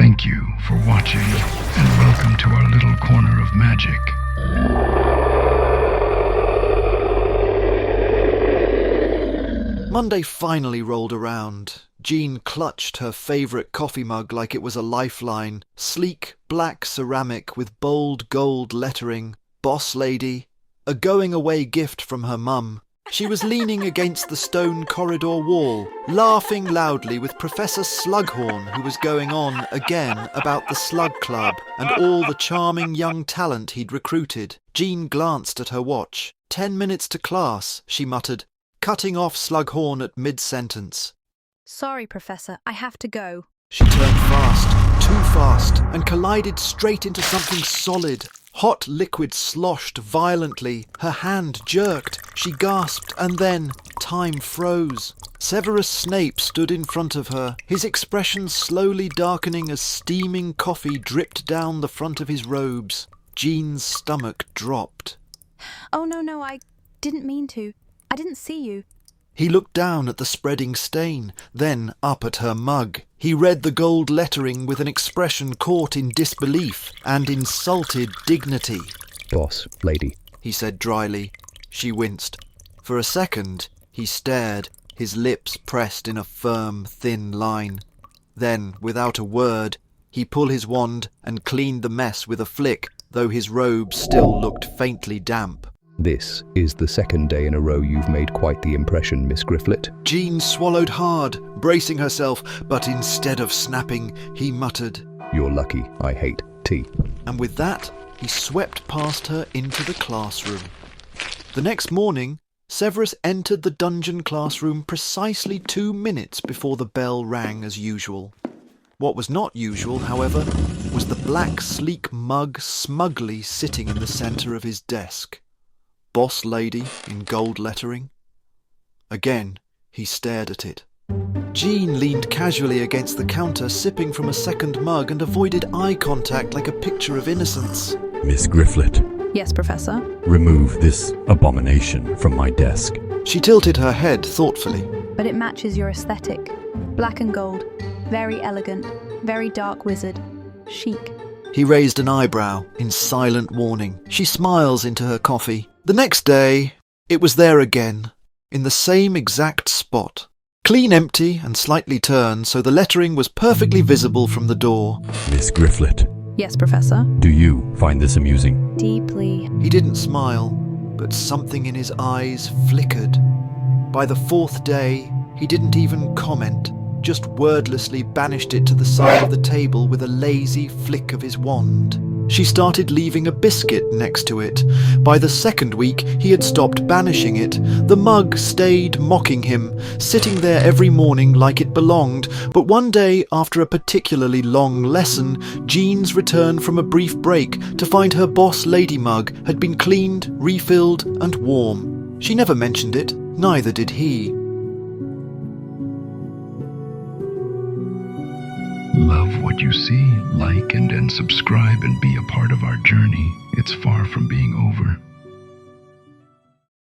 Thank you for watching, and welcome to our little corner of magic. Monday finally rolled around. Jean clutched her favourite coffee mug like it was a lifeline, sleek black ceramic with bold gold lettering, Boss Lady, a going-away gift from her mum. She was leaning against the stone corridor wall, laughing loudly with Professor Slughorn, who was going on again about the Slug Club and all the charming young talent he'd recruited. Jean glanced at her watch. 10 minutes to class, she muttered, cutting off Slughorn at mid-sentence. Sorry, Professor, I have to go. She turned fast, too fast, and collided straight into something solid. Hot liquid sloshed violently. Her hand jerked. She gasped, and then time froze. Severus Snape stood in front of her, his expression slowly darkening as steaming coffee dripped down the front of his robes. Jean's stomach dropped. Oh, no, I didn't mean to. I didn't see you. He looked down at the spreading stain, then up at her mug. He read the gold lettering with an expression caught in disbelief and insulted dignity. Boss Lady, he said dryly. She winced. For a second, he stared, his lips pressed in a firm, thin line. Then, without a word, he pulled his wand and cleaned the mess with a flick, though his robe still looked faintly damp. this is the second day in a row you've made quite the impression, Miss Grifflet. Jean swallowed hard, bracing herself, but instead of snapping, he muttered, You're lucky I hate tea. And with that, he swept past her into the classroom. The next morning, Severus entered the dungeon classroom precisely 2 minutes before the bell rang as usual. What was not usual, however, was the black sleek mug smugly sitting in the centre of his desk. Boss Lady in gold lettering. Again, he stared at it. Jean leaned casually against the counter, sipping from a second mug, and avoided eye contact like a picture of innocence. Miss Grifflet, Yes, Professor. remove this abomination from my desk. She tilted her head thoughtfully. But it matches your aesthetic. Black and gold. Very elegant. Very dark wizard. Chic. He raised an eyebrow in silent warning. She smiles into her coffee. The next day, it was there again, in the same exact spot. Clean empty and slightly turned, so the lettering was perfectly visible from the door. Miss Grifflet, Yes, Professor. do you find this amusing? Deeply. He didn't smile, but something in his eyes flickered. By the fourth day, he didn't even comment, just wordlessly banished it to the side of the table with a lazy flick of his wand. She started leaving a biscuit next to it. By the second week, he had stopped banishing it. The mug stayed mocking him, sitting there every morning like it belonged. But one day, after a particularly long lesson, Jean's returned from a brief break to find her Boss Lady mug had been cleaned, refilled, and warm. She never mentioned it, neither did he. Love what you see, like and then subscribe and be a part of our journey. It's far from being over.